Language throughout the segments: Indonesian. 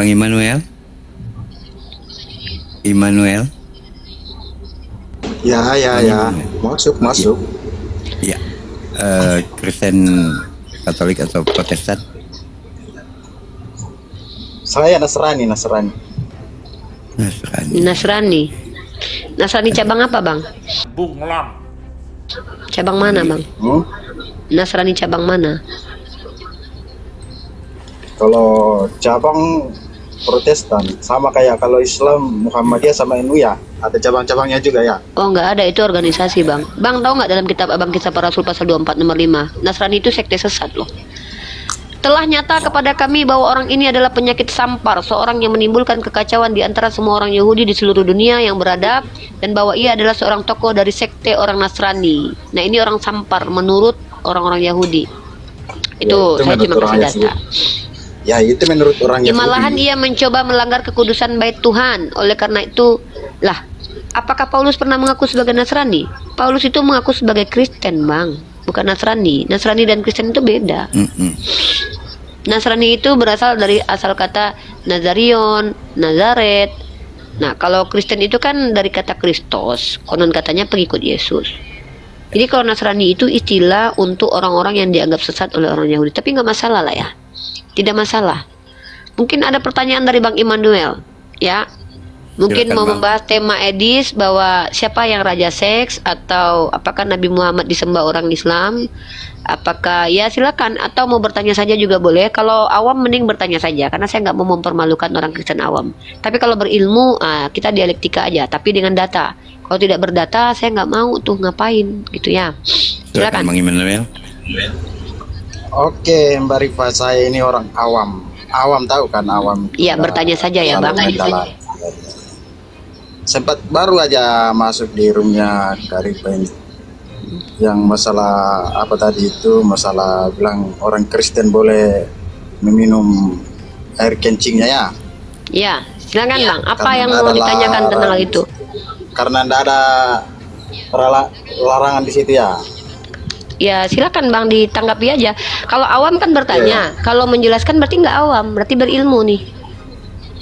Bang Immanuel? Immanuel? Ya. Masuk. Ya. Kristen Katolik atau Protestan? Saya Nasrani. Nasrani. Nasrani cabang apa, Bang? Bunglon. Cabang mana, Bang? Nasrani cabang mana? Kalau cabang Protestan sama kayak kalau Islam Muhammadiyah sama NU ya, ada cabang-cabangnya juga ya. Oh, nggak ada, itu organisasi, Bang. Bang tahu nggak dalam kitab Abang Kisah Para Rasul pasal 24 nomor 5, Nasrani itu sekte sesat loh. Telah nyata kepada kami bahwa orang ini adalah penyakit sampar, seorang yang menimbulkan kekacauan di antara semua orang Yahudi di seluruh dunia yang beradab, dan bahwa ia adalah seorang tokoh dari sekte orang Nasrani. Nah, ini orang sampar menurut orang-orang Yahudi. Itu Ya, saya cuma kasih data. Ya, itu menurut orang Yahudi. Malahan ia mencoba melanggar kekudusan bait Tuhan. Oleh karena itu, lah, apakah Paulus pernah mengaku sebagai Nasrani? Paulus itu mengaku sebagai Kristen, Bang, bukan Nasrani. Nasrani dan Kristen itu beda. Nasrani itu berasal dari asal kata Nazarion, Nazaret. Nah, kalau Kristen itu kan dari kata Kristos, konon katanya pengikut Yesus. Jadi kalau Nasrani itu istilah untuk orang-orang yang dianggap sesat oleh orang Yahudi. Tapi nggak masalah lah ya. Tidak masalah. Mungkin ada pertanyaan dari Bang Immanuel, ya. Mungkin Silakan, mau Bang. membahas tema Edis bahwa siapa yang raja seks, atau apakah Nabi Muhammad disembah orang Islam? Apakah ya silakan, atau mau bertanya saja juga boleh. Kalau awam mending bertanya saja karena saya nggak mau mempermalukan orang Kristen awam. Tapi kalau berilmu kita dialektika aja, tapi dengan data. Kalau tidak berdata saya nggak mau tuh ngapain gitu ya. Silakan Bang Immanuel. Oke, Mbak Rifa, saya ini orang awam. Awam tahu kan awam? Iya, bertanya saja ya, Bang. Sempat baru aja masuk di roomnya Kak Rifa ini. Yang masalah apa tadi itu, masalah bilang orang Kristen boleh meminum air kencingnya ya. Iya, silakan Bang. Apa Karena yang nggak mau ada ditanyakan tentang hal itu? Karena tidak ada larangan di situ ya. Ya silakan Bang, ditanggapi aja. Kalau awam kan bertanya, kalau menjelaskan berarti nggak awam, berarti berilmu nih.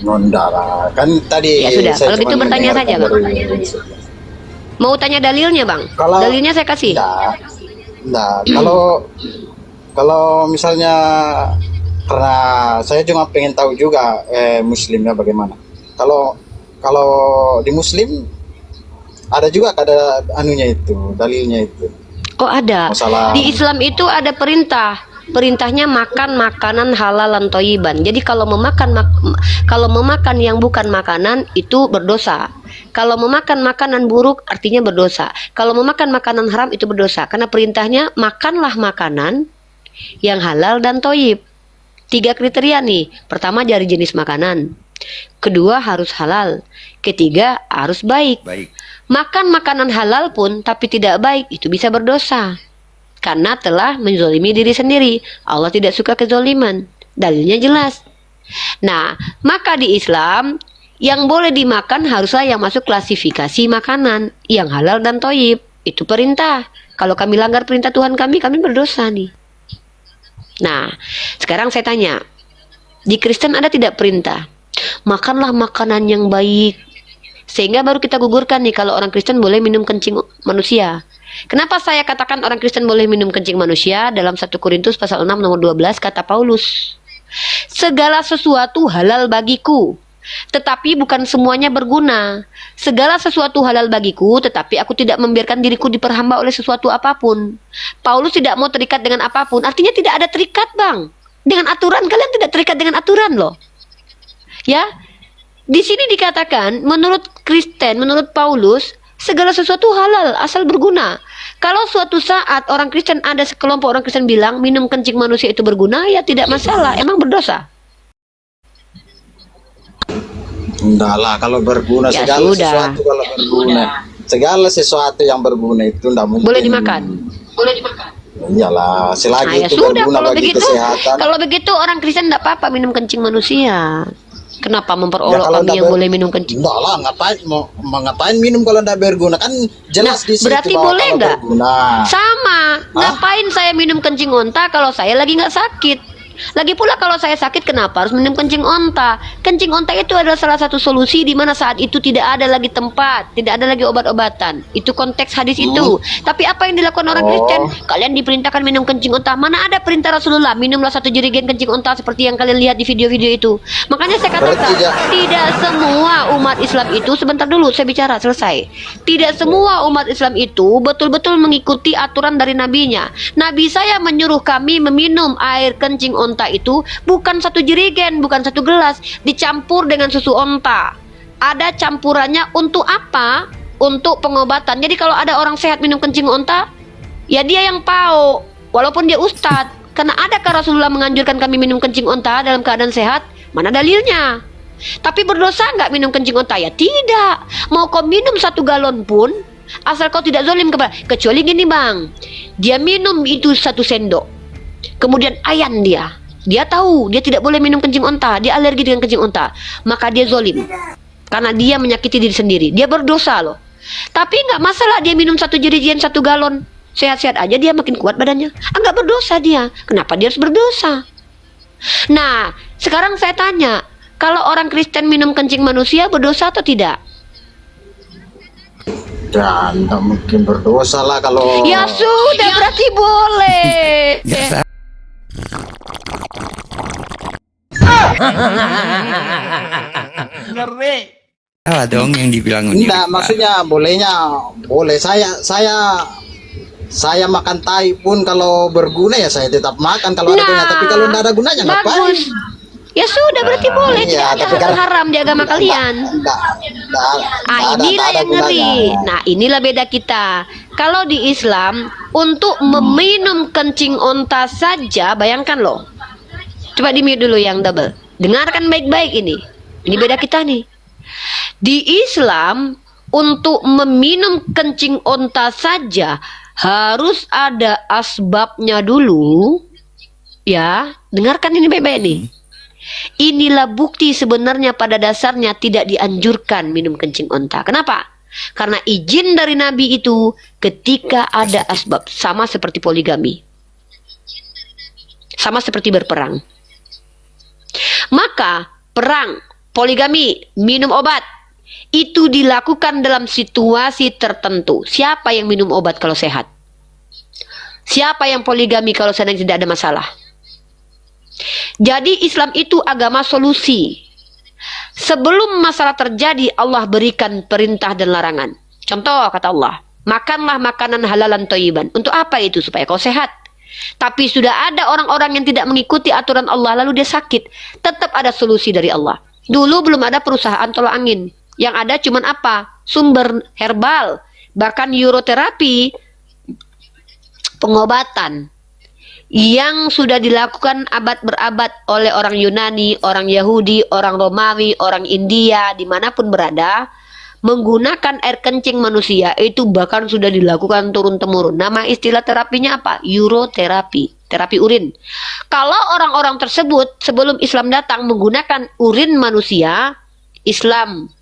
Nondara kan tadi. Ya sudah, saya kalau gitu cuma bertanya saja, mendengarkan Bang. dari- Mau tanya dalilnya Bang? Kalau- Dalilnya saya kasih. Nah, kalau misalnya, karena saya cuma pengen tahu juga Muslimnya bagaimana. Kalau di Muslim ada juga ada anunya itu, dalilnya itu. Oh ada. Masalah- Di Islam itu ada perintah. Perintahnya makan makanan halal dan toyiban. Jadi kalau memakan yang bukan makanan itu berdosa. Kalau memakan makanan buruk artinya berdosa. Kalau memakan makanan haram itu berdosa. Karena perintahnya makanlah makanan yang halal dan toyib. 3 kriteria nih. Pertama dari jenis makanan. Kedua harus halal. Ketiga harus baik. Makan makanan halal pun tapi tidak baik itu bisa berdosa. Karena telah menzolimi diri sendiri. Allah tidak suka kezoliman. Dalilnya jelas. Nah, maka di Islam yang boleh dimakan haruslah yang masuk klasifikasi makanan yang halal dan toyib. Itu perintah. Kalau kami langgar perintah Tuhan kami berdosa nih. Nah, sekarang saya tanya, di Kristen ada tidak perintah? Makanlah makanan yang baik. Sehingga baru kita gugurkan nih kalau orang Kristen boleh minum kencing manusia. Kenapa saya katakan orang Kristen boleh minum kencing manusia? Dalam 1 Korintus pasal 6 nomor 12 kata Paulus, segala sesuatu halal bagiku, tetapi bukan semuanya berguna. Segala sesuatu halal bagiku, tetapi aku tidak membiarkan diriku diperhamba oleh sesuatu apapun. Paulus tidak mau terikat dengan apapun. Artinya tidak ada terikat, Bang. Dengan aturan, kalian tidak terikat dengan aturan loh. Ya, di sini dikatakan menurut Kristen, menurut Paulus, segala sesuatu halal asal berguna. Kalau suatu saat orang Kristen, ada sekelompok orang Kristen bilang minum kencing manusia itu berguna, ya tidak masalah. Emang berdosa? Enggak lah, kalau berguna Ya segala sudah. sesuatu kalau berguna. Segala sesuatu yang berguna itu enggak mungkin. Boleh dimakan? Boleh dimakan. Iyalah, selagi Nah, ya itu sudah, berguna kalau bagi begitu, kesehatan. kalau begitu orang Kristen tidak apa-apa minum kencing manusia. Kenapa Ya, memperolok kalau kami ndak yang ber- boleh minum kencing? Enggak lah, ngapain minum kalau enggak berguna? Kan jelas di situ berarti bahwa boleh kalau nggak? berguna. Sama, ngapain saya minum kencing onta kalau saya lagi nggak sakit? Lagi pula kalau saya sakit, kenapa harus minum kencing onta? Kencing onta itu adalah salah satu solusi di mana saat itu tidak ada lagi tempat, tidak ada lagi obat-obatan. Itu konteks hadis itu. Tapi apa yang dilakukan orang Kristen? Kalian diperintahkan minum kencing onta. Mana ada perintah Rasulullah minumlah 1 jerigen kencing onta seperti yang kalian lihat di video-video itu. Makanya saya katakan, tidak semua umat Islam itu, sebentar dulu saya bicara selesai. Tidak semua umat Islam itu betul-betul mengikuti aturan dari nabinya. Nabi saya menyuruh kami meminum air kencing onta itu bukan 1 jerigen, bukan 1 gelas, dicampur dengan susu onta. Ada campurannya untuk apa? Untuk pengobatan. Jadi kalau ada orang sehat minum kencing onta, ya dia yang pau, walaupun dia ustadz. Karena adakah Rasulullah menganjurkan kami minum kencing onta dalam keadaan sehat? Mana dalilnya? Tapi berdosa nggak minum kencing onta? Ya tidak. Mau kau minum 1 galon pun, asal kau tidak zalim kepada. Kecuali gini bang, dia minum itu 1 sendok, kemudian ayan dia tahu dia tidak boleh minum kencing onta, dia alergi dengan kencing onta, maka dia zalim karena dia menyakiti diri sendiri, dia berdosa loh. Tapi nggak masalah dia minum 1 jerigen 1 galon, sehat-sehat aja, dia makin kuat badannya, nggak berdosa dia. Kenapa dia harus berdosa? Nah sekarang saya tanya, kalau orang Kristen minum kencing manusia berdosa atau tidak? Ya, nggak mungkin berdosa lah kalau. Ya sudah, berarti boleh. Ya, salah dong yang dibilang Enggak, maksudnya boleh. Saya makan tai pun kalau berguna ya saya tetap makan kalau ada gunanya. Tapi kalau tidak ada gunanya ngapain? Bagus. Ya sudah, berarti boleh. Iya, Tidak ada hal haram di agama kalian. Inilah yang ngeri. Nah, inilah beda kita. Kalau di Islam, untuk meminum kencing onta saja, bayangkan loh. Coba di mute dulu yang double. Dengarkan baik-baik ini. Ini beda kita nih. Di Islam, untuk meminum kencing onta saja harus ada asbabnya dulu. Ya, dengarkan ini baik-baik nih. Inilah bukti sebenarnya pada dasarnya tidak dianjurkan minum kencing onta. Kenapa? Karena izin dari Nabi itu ketika ada asbab. Sama seperti poligami, sama seperti berperang. Maka perang, poligami, minum obat itu dilakukan dalam situasi tertentu. Siapa yang minum obat kalau sehat? Siapa yang poligami kalau sedang tidak ada masalah? Jadi Islam itu agama solusi. Sebelum masalah terjadi, Allah berikan perintah dan larangan. Contoh kata Allah, makanlah makanan halalan thayyiban. Untuk apa itu? Supaya kau sehat. Tapi sudah ada orang-orang yang tidak mengikuti aturan Allah, lalu dia sakit. Tetap ada solusi dari Allah. Dulu belum ada perusahaan tolak angin. Yang ada cuman apa? Sumber herbal. Bahkan uroterapi, pengobatan yang sudah dilakukan abad berabad oleh orang Yunani, orang Yahudi, orang Romawi, orang India, dimanapun berada, menggunakan air kencing manusia itu bahkan sudah dilakukan turun-temurun. Nama istilah terapinya apa? Uroterapi, terapi urin. Kalau orang-orang tersebut sebelum Islam datang menggunakan urin manusia, Islam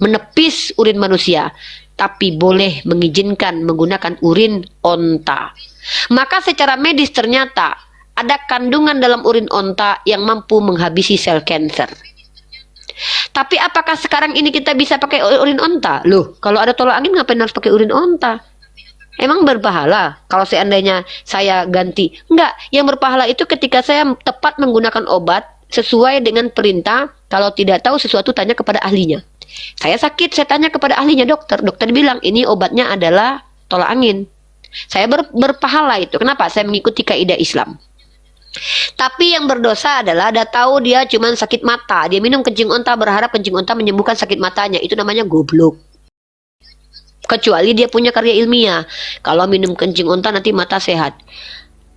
menepis urin manusia, tapi boleh mengizinkan menggunakan urin onta. Maka secara medis ternyata ada kandungan dalam urin onta yang mampu menghabisi sel kanker. Tapi apakah sekarang ini kita bisa pakai urin onta? Loh, kalau ada tolak angin ngapain harus pakai urin onta? Emang berpahala kalau seandainya saya ganti? Enggak, yang berpahala itu ketika saya tepat menggunakan obat sesuai dengan perintah. Kalau tidak tahu sesuatu tanya kepada ahlinya. Saya sakit, saya tanya kepada ahlinya, dokter. Dokter bilang ini obatnya adalah tolak angin. Saya berpahala itu. Kenapa? Saya mengikuti kaidah Islam. Tapi yang berdosa adalah ada tahu dia cuma sakit mata, dia minum kencing onta berharap kencing onta menyembuhkan sakit matanya. Itu namanya goblok. Kecuali dia punya karya ilmiah. Kalau minum kencing onta nanti mata sehat.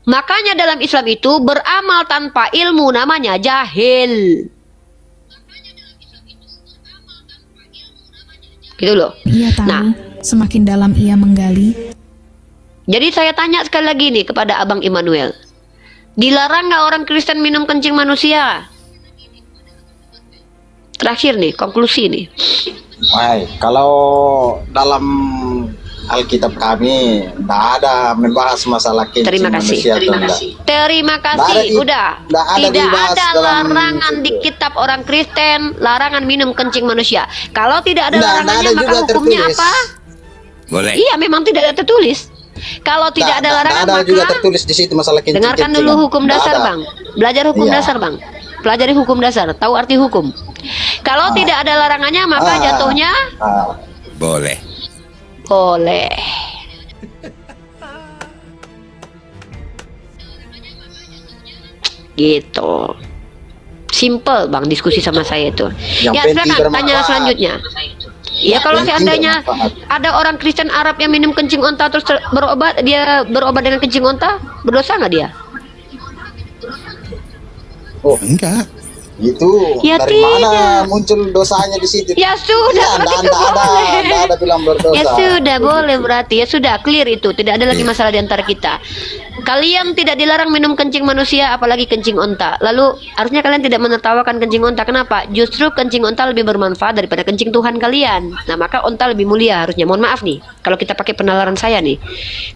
Makanya dalam Islam itu beramal tanpa ilmu namanya jahil. Gitu loh. Ia tahu, Nah, semakin dalam ia menggali. jadi saya tanya sekali lagi nih kepada Abang Immanuel. Dilarang nggak orang Kristen minum kencing manusia? Terakhir nih, konklusi nih. Baik, kalau dalam Alkitab kami tidak ada membahas masalah kencing Terima kasih. manusia atau enggak. Terima Nggak ada kasih. di- Udah. nggak ada Tidak dibahas ada dalam larangan di situ. kitab orang Kristen, larangan minum kencing manusia. Kalau tidak ada Nggak larangannya, ada maka juga hukumnya tertulis. apa? Boleh. Iya, memang tidak ada tertulis. Kalau tidak ada larangan, ada maka juga tertulis di situ masalah kencing. dengarkan dulu hukum dasar, Bang. Belajar hukum Iya. dasar, Bang. Pelajari hukum dasar, tahu arti hukum. Kalau tidak ada larangannya, maka jatuhnya Boleh. boleh. Gitu. Simple, Bang, diskusi sama saya itu. Yang Ya, penting silakan tanya bermanfaat. selanjutnya. Ya, kalau penting seandainya bermanfaat. ada orang Kristen Arab yang minum kencing onta terus berobat, dia berobat dengan kencing onta, berdosa nggak dia? Oh, Enggak. itu Ya, dari mana tidak. muncul dosanya di situ? Ya sudah, berarti itu boleh. Nggak ada bilang berdosa. Ya sudah, boleh berarti. Ya sudah, clear itu. Tidak ada lagi masalah di antara kita. Kalian tidak dilarang minum kencing manusia, apalagi kencing onta. Lalu, harusnya kalian tidak menertawakan kencing onta. Kenapa? Justru kencing onta lebih bermanfaat daripada kencing Tuhan kalian. Nah, maka onta lebih mulia harusnya. Mohon maaf nih, kalau kita pakai penalaran saya nih.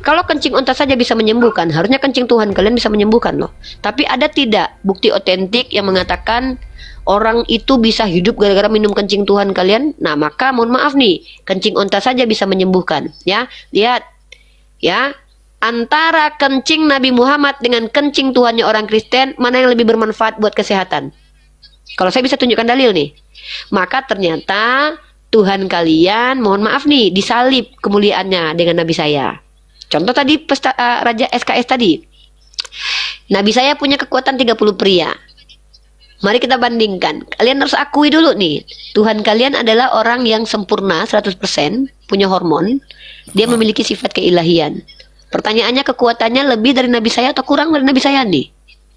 Kalau kencing onta saja bisa menyembuhkan, harusnya kencing Tuhan kalian bisa menyembuhkan loh. Tapi ada tidak bukti otentik yang mengatakan orang itu bisa hidup gara-gara minum kencing Tuhan kalian? Nah, maka mohon maaf nih, kencing onta saja bisa menyembuhkan. Ya, lihat. Ya, antara kencing Nabi Muhammad dengan kencing Tuhannya orang Kristen, mana yang lebih bermanfaat buat kesehatan? Kalau saya bisa tunjukkan dalil nih. Maka ternyata Tuhan kalian, mohon maaf nih, disalib kemuliaannya dengan Nabi saya. Contoh tadi Raja SKS tadi. Nabi saya punya kekuatan 30 pria. Mari kita bandingkan. Kalian harus akui dulu nih, Tuhan kalian adalah orang yang sempurna 100%, punya hormon. Dia memiliki sifat keilahian. Pertanyaannya, kekuatannya lebih dari Nabi saya atau kurang dari Nabi saya nih?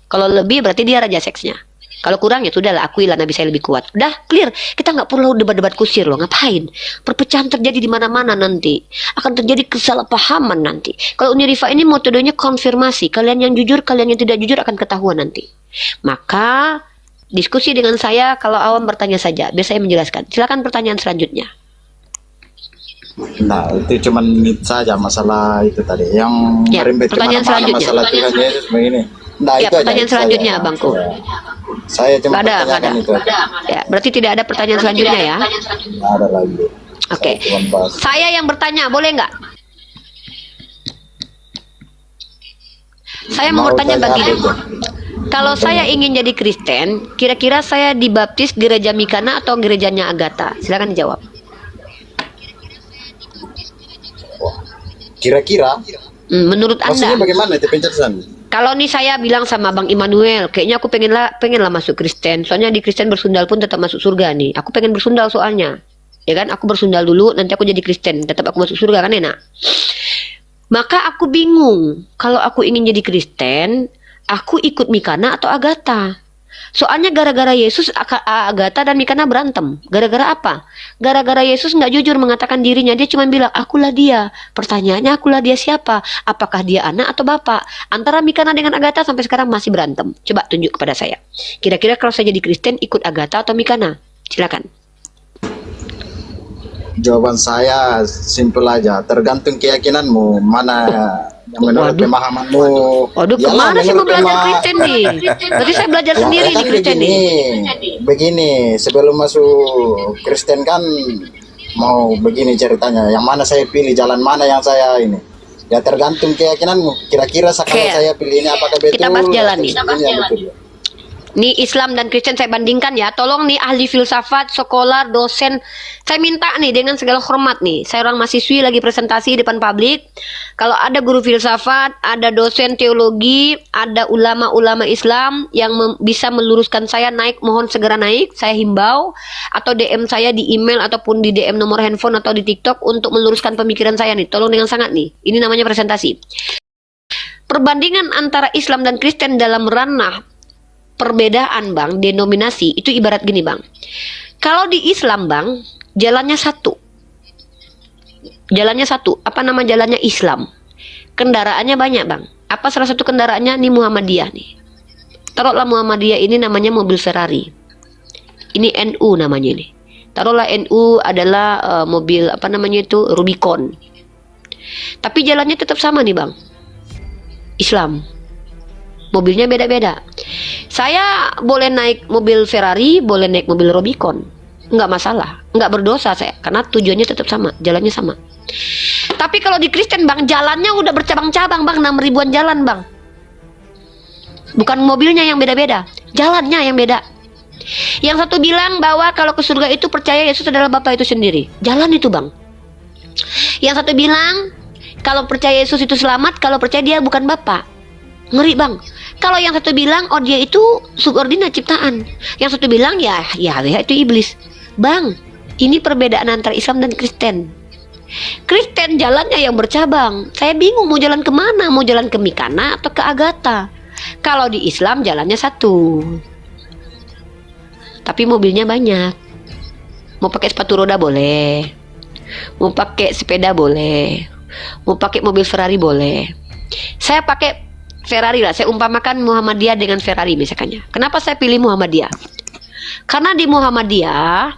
Kalau lebih berarti dia raja seksnya. Kalau kurang ya sudahlah, akuilah Nabi saya lebih kuat. Udah clear. Kita nggak perlu debat-debat kusir loh. Ngapain? Perpecahan terjadi di mana-mana nanti. Akan terjadi kesalahpahaman nanti. Kalau Uni Rifa ini metodenya konfirmasi. Kalian yang jujur, kalian yang tidak jujur akan ketahuan nanti. Maka diskusi dengan saya, kalau awam bertanya saja, biar saya menjelaskan. Silakan pertanyaan selanjutnya. Nah, itu cuman saja masalah itu tadi yang Ya, merembet pertanyaan kemana-mana selanjutnya. masalah Tuhan Yesus begini. Nah, Ya, itu aja pertanyaan saya. selanjutnya, Bangku. Saya cuma Nggak ada. pertanyakan itu aja. Ya, berarti tidak ada pertanyaan selanjutnya ya. Nggak ada lagi. Oke. Saya cuma bahas. Saya yang bertanya, boleh nggak? Saya mau bertanya tanya apa begini. itu? Kalau saya ingin jadi Kristen, kira-kira saya dibaptis gereja Mikana atau gerejanya Agatha? Silakan dijawab. Kira-kira Menurut maksudnya Anda, bagaimana itu penjelasan? kalau nih saya bilang sama Bang Immanuel, kayaknya aku pengen lah masuk Kristen. Soalnya di Kristen bersundal pun tetap masuk surga nih. Aku pengen bersundal soalnya. Ya kan, aku bersundal dulu, nanti aku jadi Kristen, tetap aku masuk surga kan enak. Maka aku bingung, kalau aku ingin jadi Kristen, aku ikut Mikana atau Agatha? Soalnya gara-gara Yesus, Agatha dan Mikana berantem. Gara-gara apa? Gara-gara Yesus nggak jujur mengatakan dirinya. Dia cuma bilang, akulah dia. Pertanyaannya, akulah dia siapa? Apakah dia anak atau bapak? Antara Mikana dengan Agatha sampai sekarang masih berantem. Coba tunjuk kepada saya. Kira-kira kalau saya jadi Kristen, ikut Agatha atau Mikana? Silakan. Jawaban saya simpel aja, tergantung keyakinanmu mana yang menurut Waduh. pemahamanmu. Waduh, Yalah, kemana sih mau menurut belajar Kristen nih? Berarti saya belajar Ya, sendiri kan nih Kristen nih. begini, sebelum masuk Kristen kan mau begini ceritanya. Yang mana saya pilih, jalan mana yang saya ini? Ya tergantung keyakinanmu. Kira-kira kalau Oke. saya pilih ini apakah betul? Kita bahas jalan nih. atau ini yang betul? Nih Islam dan Kristen saya bandingkan ya. Tolong nih ahli filsafat, sekolah, dosen. Saya minta nih dengan segala hormat nih. Saya orang mahasiswi lagi presentasi di depan publik. Kalau ada guru filsafat, ada dosen teologi, ada ulama-ulama Islam yang bisa meluruskan saya naik, mohon segera naik. Saya himbau atau DM saya di email ataupun di DM nomor handphone atau di TikTok untuk meluruskan pemikiran saya nih. Tolong dengan sangat nih. Ini namanya presentasi. Perbandingan antara Islam dan Kristen dalam ranah perbedaan bang, denominasi itu ibarat gini bang. Kalau di Islam bang, jalannya satu. Jalannya satu. Apa nama jalannya? Islam. Kendaraannya banyak bang. Apa salah satu kendaraannya? Nih Muhammadiyah nih. Taruhlah Muhammadiyah ini namanya mobil Ferrari. Ini NU namanya ini. Taruhlah NU adalah mobil apa namanya itu Rubicon. Tapi jalannya tetap sama nih bang, Islam. Mobilnya beda-beda. Saya boleh naik mobil Ferrari, boleh naik mobil Rubicon, nggak masalah, nggak berdosa saya, karena tujuannya tetap sama, jalannya sama. Tapi kalau di Kristen bang, jalannya udah bercabang-cabang bang, 6 ribuan jalan bang. Bukan mobilnya yang beda-beda, jalannya yang beda. Yang satu bilang bahwa kalau ke surga itu percaya Yesus adalah Bapa itu sendiri, jalan itu bang. Yang satu bilang kalau percaya Yesus itu selamat, kalau percaya dia bukan Bapa. Ngeri bang. Kalau yang satu bilang oh dia itu subordinat ciptaan, yang satu bilang ya Yahweh itu iblis. Bang, ini perbedaan antara Islam dan Kristen. Kristen jalannya yang bercabang. Saya bingung mau jalan kemana, mau jalan ke Mikana atau ke Agatha. Kalau di Islam jalannya satu, tapi mobilnya banyak. Mau pakai sepatu roda boleh, mau pakai sepeda boleh, mau pakai mobil Ferrari boleh. Saya pakai Ferrari lah, saya umpamakan Muhammadiyah dengan Ferrari misalkannya. Kenapa saya pilih Muhammadiyah? Karena di Muhammadiyah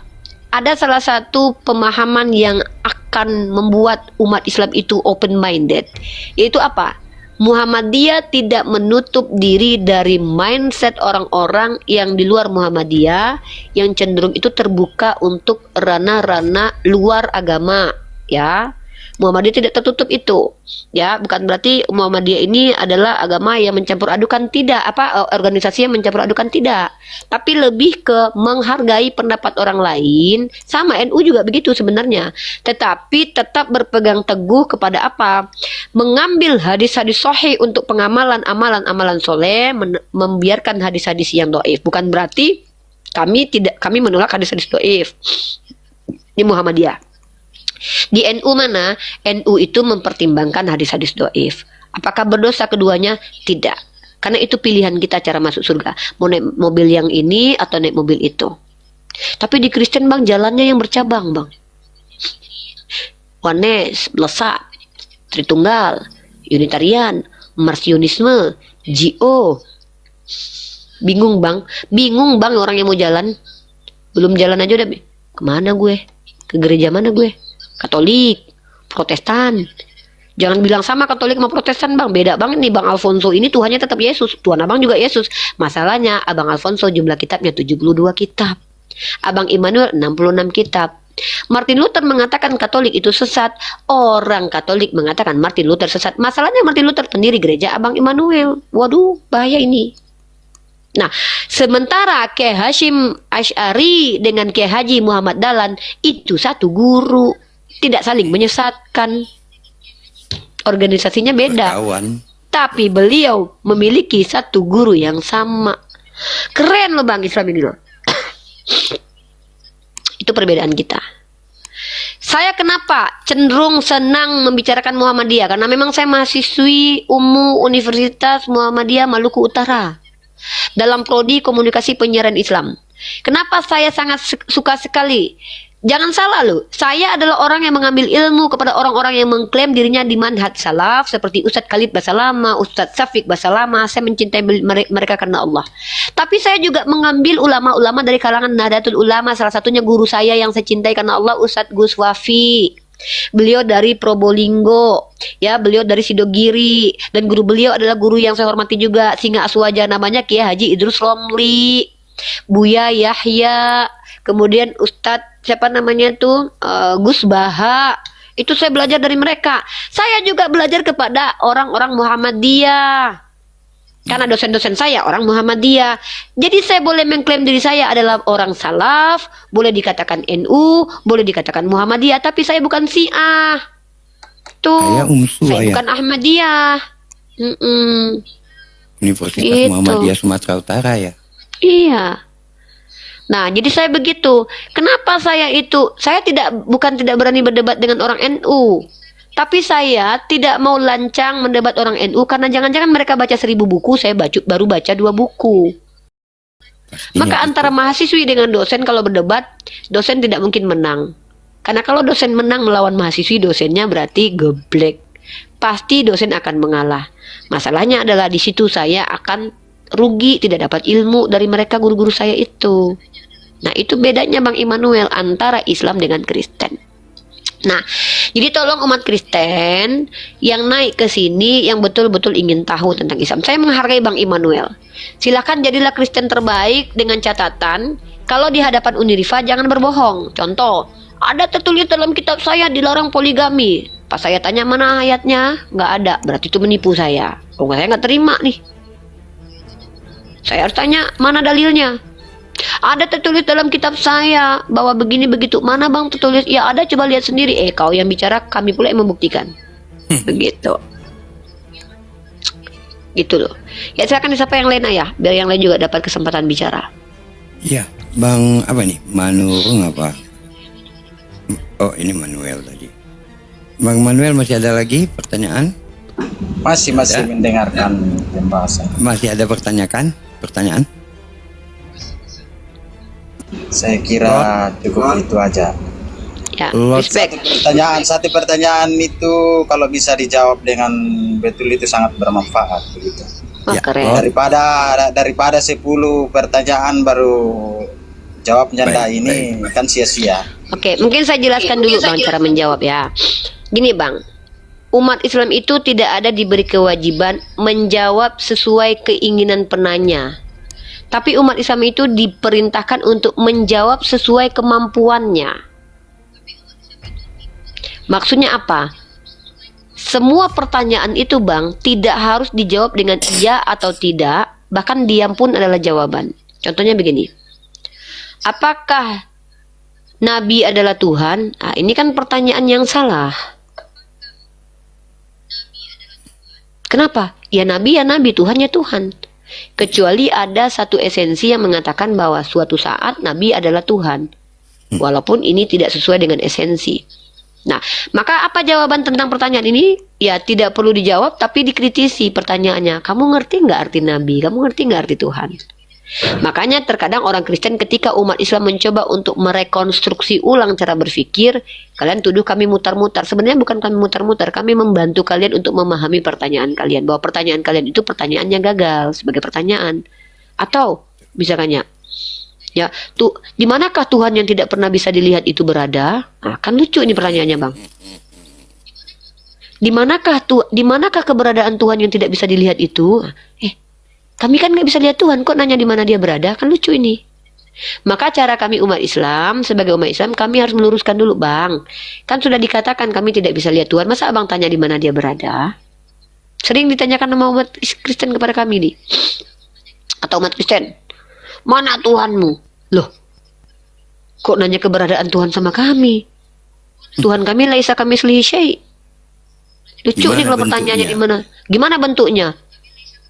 ada salah satu pemahaman yang akan membuat umat Islam itu open minded, yaitu apa? Muhammadiyah tidak menutup diri dari mindset orang-orang yang di luar Muhammadiyah, yang cenderung itu terbuka untuk ranah-ranah luar agama, ya. Muhammadiyah tidak tertutup itu, ya. Bukan berarti Muhammadiyah ini adalah agama yang mencampur adukan, tidak, organisasi yang mencampur adukan, tidak. Tapi lebih ke menghargai pendapat orang lain. Sama NU juga begitu sebenarnya. Tetapi tetap berpegang teguh kepada apa? Mengambil hadis-hadis sahih untuk pengamalan amalan soleh, membiarkan hadis-hadis yang doif. Bukan berarti kami menolak hadis-hadis doif di Muhammadiyah. Di NU mana? NU itu mempertimbangkan hadis-hadis doif. Apakah berdosa keduanya? Tidak. Karena itu pilihan kita cara masuk surga. Mau naik mobil yang ini atau naik mobil itu. Tapi di Kristen bang, jalannya yang bercabang bang. Wanes, Blesak, Tritunggal, Unitarian, Marsionisme, GO. Bingung bang orang yang mau jalan. Belum jalan aja udah, kemana gue? Ke gereja mana gue? Katolik, Protestan. Jangan bilang sama Katolik sama Protestan bang, beda banget nih. Bang Alfonso ini Tuhannya tetap Yesus, Tuhan abang juga Yesus. Masalahnya abang Alfonso jumlah kitabnya 72 kitab, abang Immanuel 66 kitab. Martin Luther mengatakan Katolik itu sesat, orang Katolik mengatakan Martin Luther sesat. Masalahnya Martin Luther pendiri gereja abang Immanuel. Waduh, bahaya ini. Nah, sementara Kiai Hashim Asy'ari dengan Kiai Haji Muhammad Dahlan itu satu guru, tidak saling menyesatkan. Organisasinya beda, Berkawan. tapi beliau memiliki satu guru yang sama. Keren loh bang Islam ini loh. Itu perbedaan kita. Saya kenapa cenderung senang membicarakan Muhammadiyah? Karena memang saya mahasiswi Universitas Muhammadiyah Maluku Utara dalam prodi komunikasi penyiaran Islam. Kenapa saya sangat suka sekali? Jangan salah loh, saya adalah orang yang mengambil ilmu kepada orang-orang yang mengklaim dirinya di manhaj salaf, seperti Ustadz Khalid Basalama, Ustadz Syafiq Basalama. Saya mencintai mereka karena Allah. Tapi saya juga mengambil ulama-ulama dari kalangan Nahdlatul Ulama, salah satunya guru saya yang saya cintai karena Allah, Ustadz Gus Wafi. Beliau dari Probolinggo, ya, beliau dari Sidogiri, dan guru beliau adalah guru yang saya hormati juga, Singa Aswaja, namanya Kiai Haji Idrus Romli, Buya Yahya, kemudian Ustadz siapa namanya tuh, Gus Baha. Itu saya belajar dari mereka. Saya juga belajar kepada orang-orang Muhammadiyah, karena dosen-dosen saya orang Muhammadiyah. Jadi saya boleh mengklaim diri saya adalah orang salaf, boleh dikatakan NU, boleh dikatakan Muhammadiyah, tapi saya bukan Syiah. Tuh, saya bukan Ahmadiyah. Universitas Gitu. Muhammadiyah Sumatera Utara ya. Iya. Nah, jadi saya begitu. Kenapa saya bukan tidak berani berdebat dengan orang NU. Tapi saya tidak mau lancang mendebat orang NU karena jangan-jangan mereka baca 1000 buku, saya baru baca 2 buku. Pastinya Maka itu. antara mahasiswi dengan dosen kalau berdebat, dosen tidak mungkin menang. Karena kalau dosen menang melawan mahasiswi, dosennya berarti geblek. Pasti dosen akan mengalah. Masalahnya adalah di situ saya akan rugi, tidak dapat ilmu dari mereka guru-guru saya itu. Nah, itu bedanya Bang Immanuel antara Islam dengan Kristen. Nah, Jadi tolong umat Kristen yang naik ke sini yang betul-betul ingin tahu tentang Islam. Saya menghargai Bang Immanuel. Silakan jadilah Kristen terbaik dengan catatan kalau di hadapan Uniriva jangan berbohong. Contoh, ada tertulis dalam kitab saya dilarang poligami. Pas saya tanya mana ayatnya, nggak ada. Berarti itu menipu saya. Oh, saya nggak terima nih. Saya harus tanya mana dalilnya. Ada tertulis dalam kitab saya bahwa begini begitu. Mana bang tertulis? Ya ada, coba lihat sendiri. Kau yang bicara, kami pula yang membuktikan. Begitu. Gitu loh. Ya silakan siapa yang lain ayah, biar yang lain juga dapat kesempatan bicara. Iya, Bang apa nih? Manurung apa? Oh, ini Manuel tadi. Bang Manuel, masih ada lagi pertanyaan? Masih mendengarkan pembahasan. Masih ada pertanyaan? Saya kira cukup itu aja. Ya, Lord. respect. Satu pertanyaan itu kalau bisa dijawab dengan betul itu sangat bermanfaat begitu. Wah, Ya, keren. oh. Daripada 10 pertanyaan baru jawabnya ndak Baik, ini kan sia-sia. Oke, mungkin saya jelaskan dulu bang cara menjawab ya. Gini bang, umat Islam itu tidak ada diberi kewajiban menjawab sesuai keinginan penanya. Tapi umat Islam itu diperintahkan untuk menjawab sesuai kemampuannya. Maksudnya apa? Semua pertanyaan itu bang tidak harus dijawab dengan iya atau tidak, bahkan diam pun adalah jawaban. Contohnya begini, apakah Nabi adalah Tuhan? Nah, ini kan pertanyaan yang salah. Kenapa? Ya Nabi, Tuhan ya Tuhan. Kecuali ada satu esensi yang mengatakan bahwa suatu saat Nabi adalah Tuhan. Walaupun ini tidak sesuai dengan esensi. Nah, maka apa jawaban tentang pertanyaan ini? Ya tidak perlu dijawab, tapi dikritisi pertanyaannya. Kamu ngerti nggak arti Nabi? Kamu ngerti nggak arti Tuhan? Makanya terkadang orang Kristen ketika umat Islam mencoba untuk merekonstruksi ulang cara berpikir, kalian tuduh kami mutar-mutar. Sebenarnya bukan kami mutar-mutar, kami membantu kalian untuk memahami pertanyaan kalian. Bahwa pertanyaan kalian itu pertanyaannya gagal sebagai pertanyaan. Atau misalkannya, ya, tuh di manakah Tuhan yang tidak pernah bisa dilihat itu berada? Nah, kan lucu ini pertanyaannya, Bang. Di manakah keberadaan Tuhan yang tidak bisa dilihat itu? Kami kan nggak bisa lihat Tuhan, kok nanya di mana dia berada? Kan lucu ini. Maka cara kami umat Islam, sebagai umat Islam, kami harus meluruskan dulu, Bang. Kan sudah dikatakan kami tidak bisa lihat Tuhan, masa Abang tanya di mana dia berada? Sering ditanyakan sama umat Kristen kepada kami nih. Atau umat Kristen, mana Tuhanmu? Loh, kok nanya keberadaan Tuhan sama kami? Tuhan kami laisa kamitslihi syai'. Lucu nih kalau pertanyaannya di mana? Gimana bentuknya?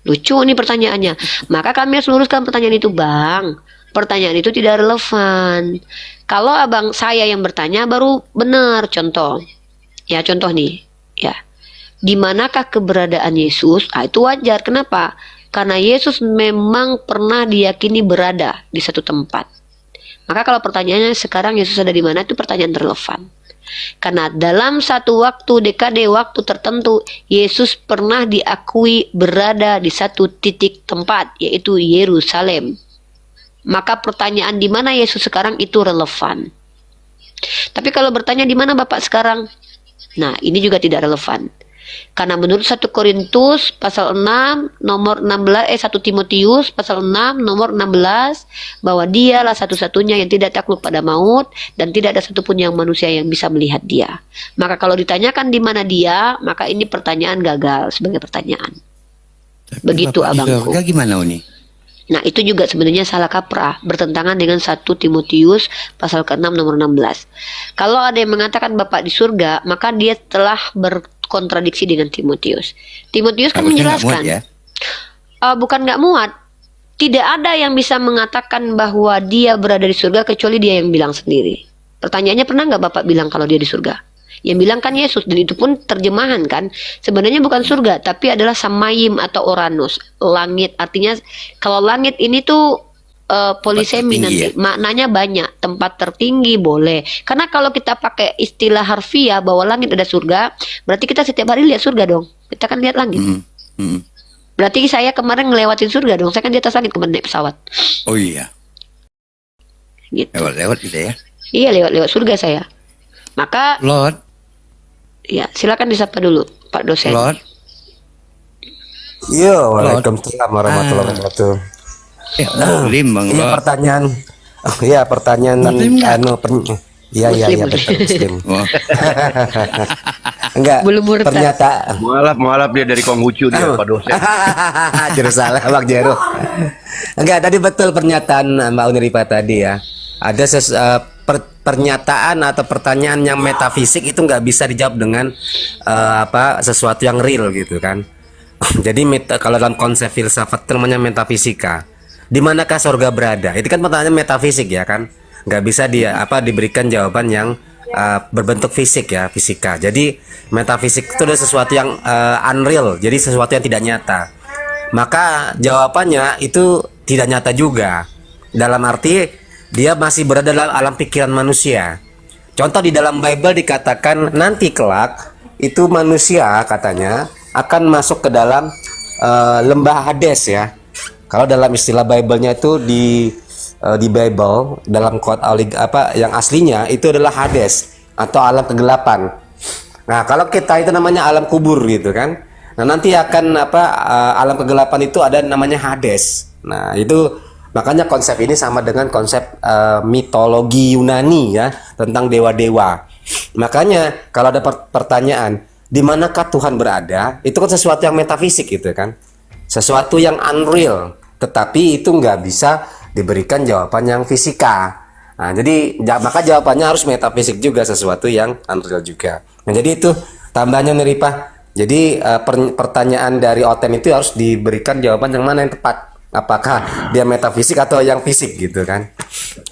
Lucu nih pertanyaannya. Maka kami harus luruskan pertanyaan itu, Bang. Pertanyaan itu tidak relevan. Kalau abang saya yang bertanya baru benar. Contoh. Ya, contoh nih. Ya. Di manakah keberadaan Yesus? Itu wajar. Kenapa? Karena Yesus memang pernah diyakini berada di satu tempat. Maka kalau pertanyaannya sekarang Yesus ada di mana, itu pertanyaan relevan. Karena dalam satu waktu, dekade waktu tertentu, Yesus pernah diakui berada di satu titik tempat, yaitu Yerusalem. Maka pertanyaan di mana Yesus sekarang itu relevan. Tapi kalau bertanya di mana Bapak sekarang, nah ini juga tidak relevan. Karena menurut 1 Korintus pasal 6 nomor 16 1 Timotius pasal 6 nomor 16 bahwa dialah satu-satunya yang tidak takluk pada maut dan tidak ada satupun yang manusia yang bisa melihat dia. Maka kalau ditanyakan di mana dia, maka ini pertanyaan gagal sebagai pertanyaan. Begitu abangku. Gimana Uni? Nah itu juga sebenarnya salah kaprah, bertentangan dengan 1 Timotius pasal ke-6 nomor 16. Kalau ada yang mengatakan Bapak di surga, maka dia telah berkontradiksi dengan Timotius. Timotius kan menjelaskan, ya? Bukan nggak muat, tidak ada yang bisa mengatakan bahwa dia berada di surga kecuali dia yang bilang sendiri. Pertanyaannya, pernah nggak Bapak bilang kalau dia di surga? Yang bilang kan Yesus, dan itu pun terjemahan kan. Sebenarnya bukan surga, tapi adalah samayim atau Uranus, langit. Artinya kalau langit ini tuh polisemi nanti, ya? Maknanya banyak. Tempat tertinggi boleh. Karena kalau kita pakai istilah harfiah bahwa langit ada surga, berarti kita setiap hari lihat surga dong. Kita kan lihat langit. Berarti saya kemarin ngelewatin surga dong. Saya kan di atas langit kemarin naik pesawat. Oh iya. Gitu. Lewat gitu ya? Iya, lewat surga saya. Maka Lord, Ya, silakan disapa dulu, Pak dosen. Lord. Yo, waalaikumsalam warahmatullahi wabarakatuh. Muslim Bang Iya Lord. pertanyaan, iya pertanyaan Muslim nggak? iya Muslim. betul Muslim. Oh, Enggak, Belum murtad. pernyataan. Mualaf dia dari Konghucu dia Pak dosen. Jero salah Bang Jero. Enggak, tadi betul pernyataan Mbak Uniripa tadi ya. Ada pernyataan atau pertanyaan yang metafisik itu nggak bisa dijawab dengan sesuatu yang real gitu kan. Jadi kalau dalam konsep filsafat itu namanya metafisika. Di manakah surga berada? Itu kan pertanyaan metafisik ya kan. Nggak bisa diberikan jawaban yang berbentuk fisik ya, fisika. Jadi metafisik itu adalah sesuatu yang unreal, jadi sesuatu yang tidak nyata. Maka jawabannya itu tidak nyata juga. Dalam arti dia masih berada dalam alam pikiran manusia. Contoh di dalam Bible dikatakan nanti kelak itu manusia katanya akan masuk ke dalam lembah Hades ya. Kalau dalam istilah Bible-nya itu di Bible dalam quote yang aslinya itu adalah Hades atau alam kegelapan. Nah, kalau kita itu namanya alam kubur gitu kan. Nah, nanti akan alam kegelapan itu ada namanya Hades. Nah, itu makanya konsep ini sama dengan konsep mitologi Yunani ya, tentang dewa-dewa. Makanya kalau ada pertanyaan, di manakah Tuhan berada? Itu kan sesuatu yang metafisik gitu kan. Sesuatu yang unreal, tetapi itu nggak bisa diberikan jawaban yang fisika. Nah, jadi maka jawabannya harus metafisik juga, sesuatu yang unreal juga. Nah, jadi itu tambahnya nih Ripa. Jadi pertanyaan dari Oten itu harus diberikan jawaban yang mana yang tepat. Apakah dia metafisik atau yang fisik gitu kan?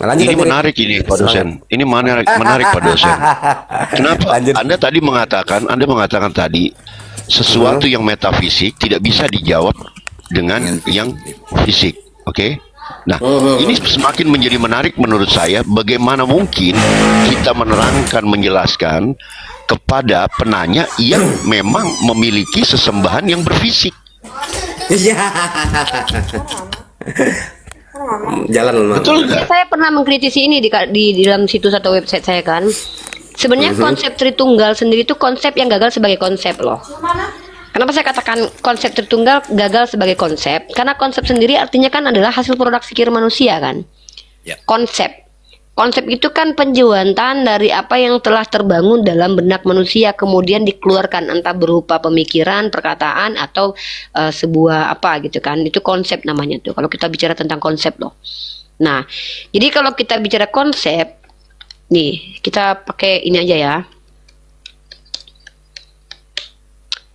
Nah, lanjut Ini aja, menarik ini Pak dosen. Ini menarik Pak dosen. Kenapa? Lanjut. Anda mengatakan tadi sesuatu yang metafisik tidak bisa dijawab dengan yang fisik. Oke? Nah, ini semakin menjadi menarik menurut saya. Bagaimana mungkin kita menerangkan, menjelaskan kepada penanya yang memang memiliki sesembahan yang berfisik. Iya. Jalan Mas. Betul nggak? Saya pernah mengkritisi ini di dalam situs atau website saya kan. Sebenarnya konsep Tritunggal sendiri itu konsep yang gagal sebagai konsep loh. Kenapa saya katakan konsep Tritunggal gagal sebagai konsep? Karena konsep sendiri artinya kan adalah hasil produk pikir manusia kan. Ya. Konsep itu kan penjuantan dari apa yang telah terbangun dalam benak manusia kemudian dikeluarkan entah berupa pemikiran, perkataan atau sebuah apa gitu kan. Itu konsep namanya tuh. Kalau kita bicara tentang konsep loh. Nah, jadi kalau kita bicara konsep, nih kita pakai ini aja ya.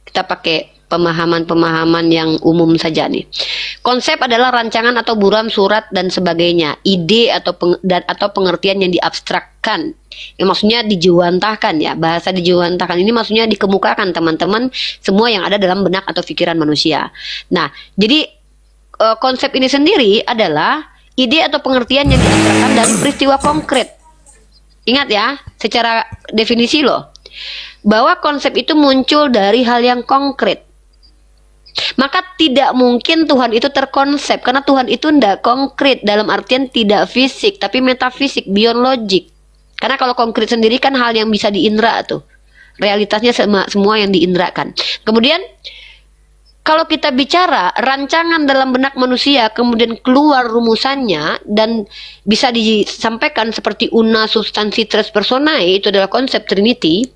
Kita pakai pemahaman-pemahaman yang umum saja nih. Konsep adalah rancangan atau buram surat dan sebagainya, ide atau pengertian yang diabstrakkan. Yang maksudnya dijuantahkan ya. Bahasa dijuantahkan ini maksudnya dikemukakan teman-teman semua yang ada dalam benak atau pikiran manusia. Nah, jadi konsep ini sendiri adalah ide atau pengertian yang diabstrakkan dari peristiwa konkret. Ingat ya, secara definisi loh. Bahwa konsep itu muncul dari hal yang konkret. Maka tidak mungkin Tuhan itu terkonsep, karena Tuhan itu tidak konkret dalam artian tidak fisik, tapi metafisik, beyond logic. Karena kalau konkret sendiri kan hal yang bisa diindra tuh. Realitasnya semua yang diindrakan. Kemudian kalau kita bicara rancangan dalam benak manusia, kemudian keluar rumusannya dan bisa disampaikan seperti una substansi tres personae, itu adalah konsep Trinity.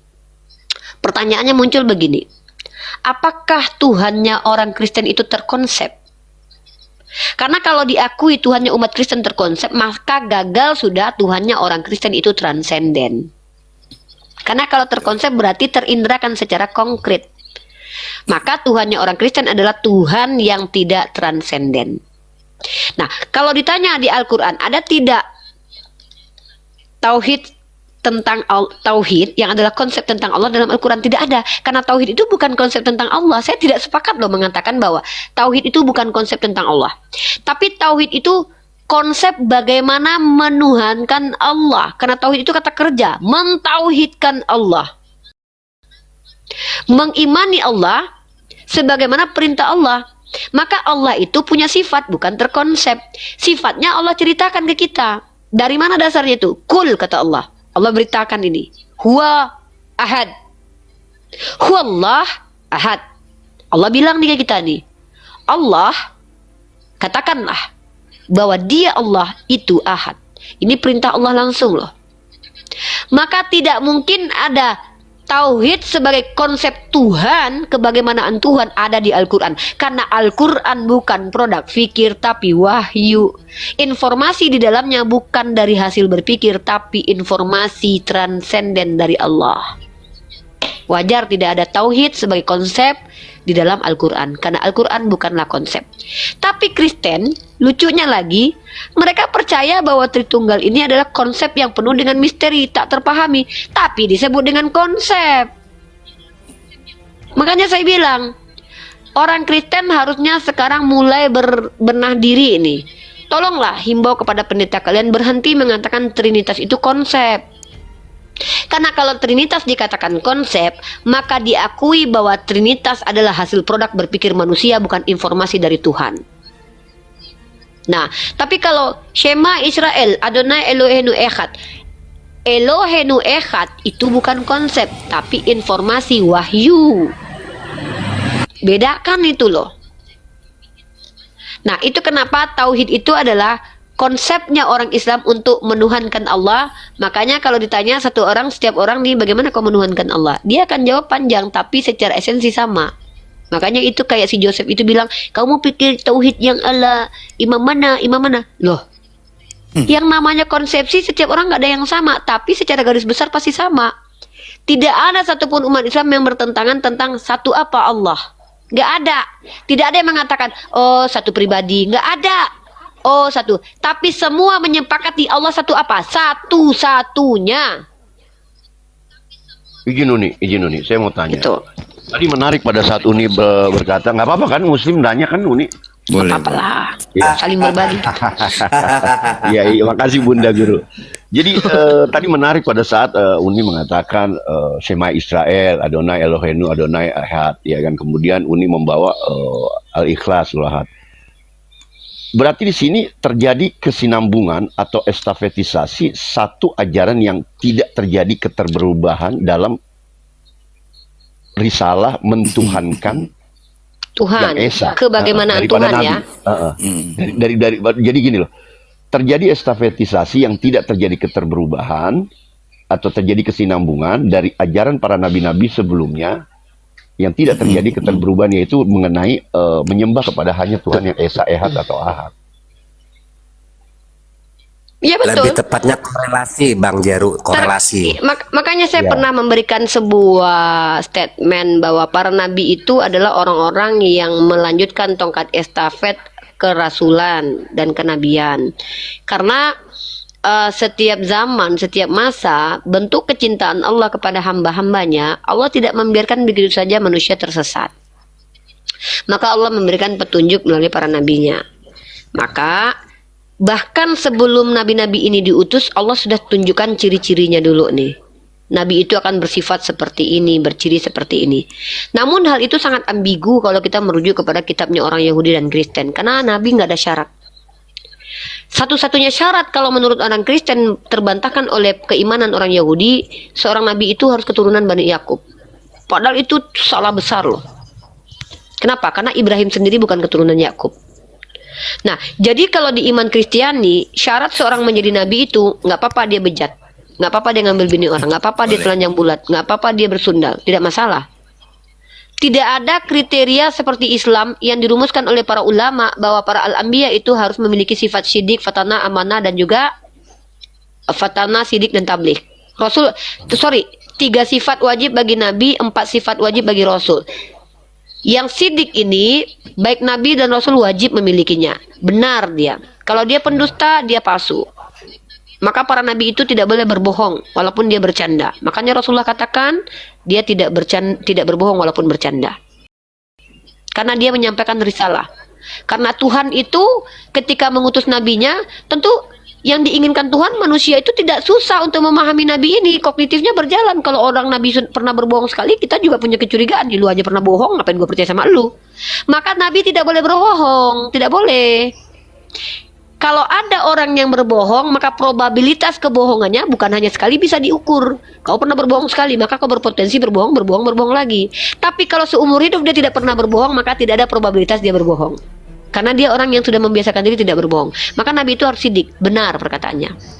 Pertanyaannya muncul begini. Apakah Tuhannya orang Kristen itu terkonsep? Karena kalau diakui Tuhannya umat Kristen terkonsep, maka gagal sudah Tuhannya orang Kristen itu transenden. Karena kalau terkonsep berarti terindrakan secara konkret. Maka Tuhannya orang Kristen adalah Tuhan yang tidak transenden. Nah, kalau ditanya di Al-Quran, ada tidak tauhid tentang tauhid yang adalah konsep tentang Allah dalam Al-Quran? Tidak ada, karena tauhid itu bukan konsep tentang Allah. Saya tidak sepakat loh mengatakan bahwa tauhid itu bukan konsep tentang Allah, tapi tauhid itu konsep bagaimana menuhankan Allah. Karena tauhid itu kata kerja, mentauhidkan Allah, mengimani Allah sebagaimana perintah Allah. Maka Allah itu punya sifat, bukan terkonsep. Sifatnya Allah ceritakan ke kita. Dari mana dasarnya itu? Kul, kata Allah. Allah beritakan ini, huwa ahad. Huwallah ahad. Allah bilang nih ke kita nih, Allah, katakanlah bahwa dia Allah itu ahad. Ini perintah Allah langsung loh. Maka tidak mungkin ada tauhid sebagai konsep Tuhan, kebagaimanaan Tuhan ada di Al-Quran. Karena Al-Quran bukan produk fikir tapi wahyu. Informasi di dalamnya bukan dari hasil berpikir tapi informasi transenden dari Allah. Wajar tidak ada tauhid sebagai konsep di dalam Al-Quran, karena Al-Quran bukanlah konsep. Tapi Kristen, lucunya lagi, mereka percaya bahwa Tritunggal ini adalah konsep yang penuh dengan misteri, tak terpahami, tapi disebut dengan konsep. Makanya saya bilang, orang Kristen harusnya sekarang mulai berbenah diri ini. Tolonglah himbau kepada pendeta kalian berhenti mengatakan Trinitas itu konsep. Karena kalau Trinitas dikatakan konsep, maka diakui bahwa Trinitas adalah hasil produk berpikir manusia, bukan informasi dari Tuhan. Nah, tapi kalau Shema Israel, Adonai Elohenu Echad, Elohenu Echad itu bukan konsep, tapi informasi wahyu. Bedakan itu loh. Nah, itu kenapa tauhid itu adalah konsepnya orang Islam untuk menuhankan Allah. Makanya kalau ditanya setiap orang nih, bagaimana kau menuhankan Allah? Dia akan jawab panjang, tapi secara esensi sama. Makanya itu kayak si Joseph itu bilang, kamu pikir tauhid yang Allah imam mana? Loh, yang namanya konsepsi setiap orang nggak ada yang sama, tapi secara garis besar pasti sama. Tidak ada satupun umat Islam yang bertentangan tentang satu apa Allah. Nggak ada. Tidak ada yang mengatakan, oh satu pribadi. Nggak ada. Oh satu, tapi semua menyepakati Allah satu apa? Satu-satunya. Izin Uni, saya mau tanya. Itu. Tadi menarik pada saat Uni berkata, nggak apa-apa kan Muslim nanya kan Uni? Boleh. Apalah, Iya. saling berbagi. Iya, makasih Bunda Guru. Jadi tadi menarik pada saat Uni mengatakan Shema Israel, Adonai Elohenu, Adonai Ahad, ya kan. Kemudian Uni membawa Al-Ikhlas, Ahad. Berarti di sini terjadi kesinambungan atau estafetisasi satu ajaran yang tidak terjadi keterberubahan dalam risalah mentuhankan Tuhan, yang esa kebagaimanaan daripada Tuhan Nabi. ya. Jadi gini loh, terjadi estafetisasi yang tidak terjadi keterberubahan atau terjadi kesinambungan dari ajaran para nabi-nabi sebelumnya yang tidak terjadi keterberubahan, yaitu mengenai menyembah kepada hanya Tuhan yang Esa, Ehad atau Ahad. Iya betul. Lebih tepatnya korelasi, Bang Jaru, korelasi. Makanya saya Ya. pernah memberikan sebuah statement bahwa para nabi itu adalah orang-orang yang melanjutkan tongkat estafet kerasulan dan kenabian. Karena setiap zaman, setiap masa, bentuk kecintaan Allah kepada hamba-hambanya, Allah tidak membiarkan begitu saja manusia tersesat. Maka Allah memberikan petunjuk melalui para nabinya. Maka bahkan sebelum nabi-nabi ini diutus, Allah sudah tunjukkan ciri-cirinya dulu nih. Nabi itu akan bersifat seperti ini, berciri seperti ini. Namun hal itu sangat ambigu kalau kita merujuk kepada kitabnya orang Yahudi dan Kristen. Karena Nabi nggak ada syarat. Satu-satunya syarat kalau menurut orang Kristen terbantahkan oleh keimanan orang Yahudi, seorang nabi itu harus keturunan Bani Yakub. Padahal itu salah besar loh. Kenapa? Karena Ibrahim sendiri bukan keturunan Yakub. Nah, jadi kalau di iman Kristiani, syarat seorang menjadi nabi itu nggak apa-apa dia bejat, nggak apa-apa dia ngambil bini orang, nggak apa-apa dia telanjang bulat, nggak apa-apa dia bersundal, tidak masalah. Tidak ada kriteria seperti Islam yang dirumuskan oleh para ulama bahwa para al-anbiya itu harus memiliki sifat syidik, fatana, amanah, dan juga fatana, sidik, dan tabligh. 3 sifat wajib bagi Nabi, 4 sifat wajib bagi Rasul. Yang sidik ini, baik Nabi dan Rasul wajib memilikinya. Benar dia. Kalau dia pendusta, dia palsu. Maka para nabi itu tidak boleh berbohong walaupun dia bercanda. Makanya Rasulullah katakan dia tidak berbohong walaupun bercanda. Karena dia menyampaikan risalah. Karena Tuhan itu ketika mengutus nabinya, tentu yang diinginkan Tuhan manusia itu tidak susah untuk memahami nabi ini. Kognitifnya berjalan. Kalau orang nabi pernah berbohong sekali, kita juga punya kecurigaan. Lu aja pernah bohong, ngapain gue percaya sama lu? Maka nabi tidak boleh berbohong, tidak boleh. Kalau ada orang yang berbohong, maka probabilitas kebohongannya bukan hanya sekali bisa diukur. Kau pernah berbohong sekali, maka kau berpotensi berbohong lagi. Tapi kalau seumur hidup dia tidak pernah berbohong, maka tidak ada probabilitas dia berbohong. Karena dia orang yang sudah membiasakan diri tidak berbohong. Maka Nabi itu harus sidik, benar perkataannya.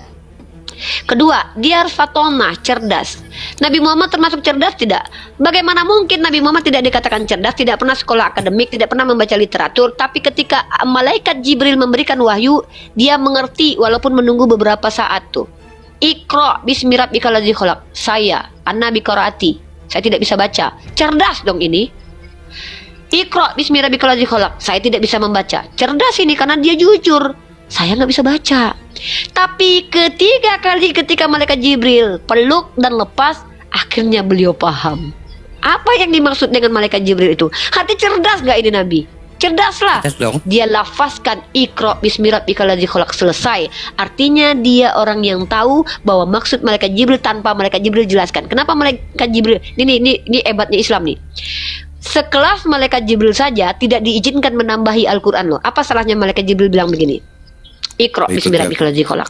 Kedua, dia harus fatonah, cerdas. Nabi Muhammad termasuk cerdas tidak? Bagaimana mungkin Nabi Muhammad tidak dikatakan cerdas, tidak pernah sekolah akademik, tidak pernah membaca literatur, tapi ketika malaikat Jibril memberikan wahyu, dia mengerti walaupun menunggu beberapa saat tuh. Iqra bismi rabbikal ladzi khalaq. Saya, an-nabi qiraati. Saya tidak bisa baca. Cerdas dong ini. Iqra bismi rabbikal ladzi khalaq. Saya tidak bisa membaca. Cerdas ini karena dia jujur. Saya nggak bisa baca. Tapi ketiga kali ketika malaikat Jibril peluk dan lepas, akhirnya beliau paham. Apa yang dimaksud dengan malaikat Jibril itu? Hati cerdas nggak ini Nabi? Cerdaslah. Cerdas dong. Dia lafazkan Iqra bismi rabbikal ladzi khalaq, selesai. Artinya dia orang yang tahu bahwa maksud malaikat Jibril tanpa malaikat Jibril jelaskan. Kenapa malaikat Jibril? Ini hebatnya Islam nih. Sekelas malaikat Jibril saja tidak diizinkan menambahi Al-Quran loh. Apa salahnya malaikat Jibril bilang begini? Iqra bismi rabbikal ladzi khalaq.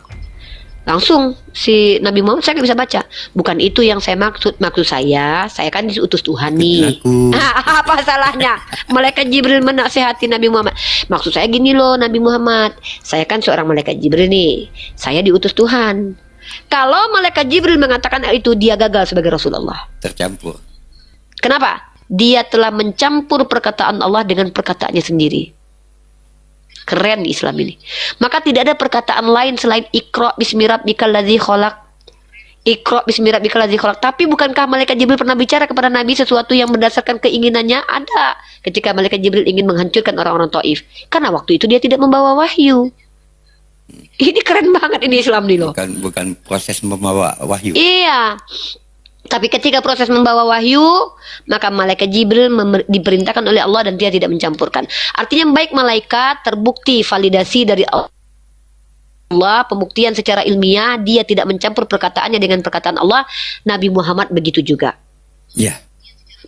Langsung si Nabi Muhammad, saya nggak bisa baca. Bukan itu yang saya maksud. Maksud saya kan diutus Tuhan nih. Apa salahnya malaikat Jibril menasehati Nabi Muhammad? Maksud saya gini loh Nabi Muhammad, saya kan seorang malaikat Jibril nih. Saya diutus Tuhan. Kalau malaikat Jibril mengatakan itu, dia gagal sebagai Rasulullah. Tercampur. Kenapa? Dia telah mencampur perkataan Allah dengan perkataannya sendiri. Keren Islam ini. Maka tidak ada perkataan lain selain Iqra bismi rabbikal ladzi khalaq. Iqra bismi rabbikal ladzi khalaq. Tapi bukankah malaikat Jibril pernah bicara kepada Nabi sesuatu yang berdasarkan keinginannya? Ada. Ketika malaikat Jibril ingin menghancurkan orang-orang Taif. Karena waktu itu dia tidak membawa wahyu. Ini keren banget ini Islam nih loh. Bukan proses membawa wahyu. Iya. Tapi ketika proses membawa wahyu, maka malaikat Jibril diperintahkan oleh Allah dan dia tidak mencampurkan. Artinya baik malaikat terbukti validasi dari Allah, pembuktian secara ilmiah, dia tidak mencampur perkataannya dengan perkataan Allah. Nabi Muhammad begitu juga. Ya.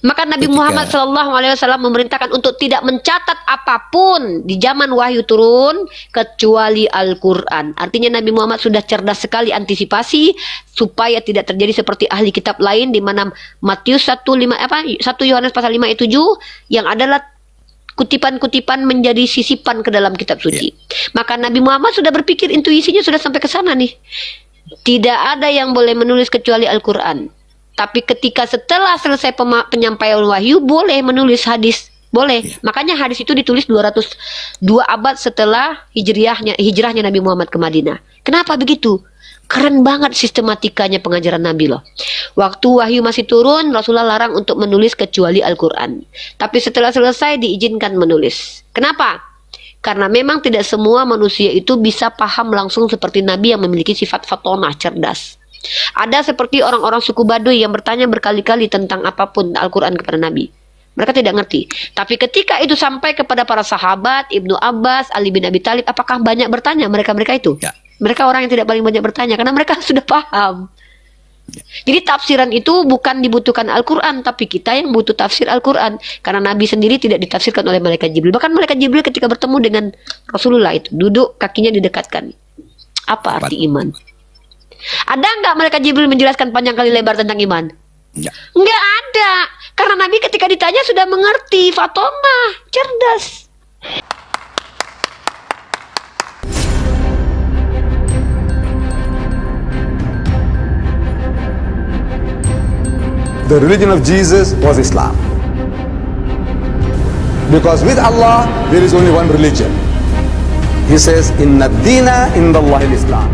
Maka Nabi Muhammad SAW memerintahkan untuk tidak mencatat apapun di zaman wahyu turun kecuali Al-Quran. Artinya Nabi Muhammad sudah cerdas sekali antisipasi supaya tidak terjadi seperti ahli kitab lain, di mana Matius 1 Yohanes pasal 5 ayat 7 yang adalah kutipan-kutipan menjadi sisipan ke dalam kitab suci. Maka Nabi Muhammad sudah berpikir, intuisinya sudah sampai ke sana nih. Tidak ada yang boleh menulis kecuali Al-Quran. Tapi ketika setelah selesai penyampaian wahyu, boleh menulis hadis. Boleh. Makanya hadis itu ditulis 202 abad setelah hijrahnya Nabi Muhammad ke Madinah. Kenapa begitu? Keren banget sistematikanya pengajaran Nabi loh. Waktu wahyu masih turun, Rasulullah larang untuk menulis kecuali Al-Quran. Tapi setelah selesai diizinkan menulis. Kenapa? Karena memang tidak semua manusia itu bisa paham langsung seperti Nabi yang memiliki sifat fatonah, cerdas. Ada seperti orang-orang suku Baduy yang bertanya berkali-kali tentang apapun Al-Quran kepada Nabi. Mereka tidak ngerti. Tapi ketika itu sampai kepada para sahabat, Ibnu Abbas, Ali bin Abi Thalib, apakah banyak bertanya mereka-mereka itu? Ya. Mereka orang yang tidak paling banyak bertanya karena mereka sudah paham. Jadi tafsiran itu bukan dibutuhkan Al-Quran, tapi kita yang butuh tafsir Al-Quran. Karena Nabi sendiri tidak ditafsirkan oleh malaikat Jibril. Bahkan malaikat Jibril ketika bertemu dengan Rasulullah itu duduk, kakinya didekatkan. Apa arti iman? Ada nggak malaikat Jibril menjelaskan panjang kali lebar tentang iman? Nggak ada. Karena Nabi ketika ditanya sudah mengerti, fatonah, cerdas. The religion of Jesus was Islam. Because with Allah, there is only one religion. He says, Inna dina indallahi al-Islam.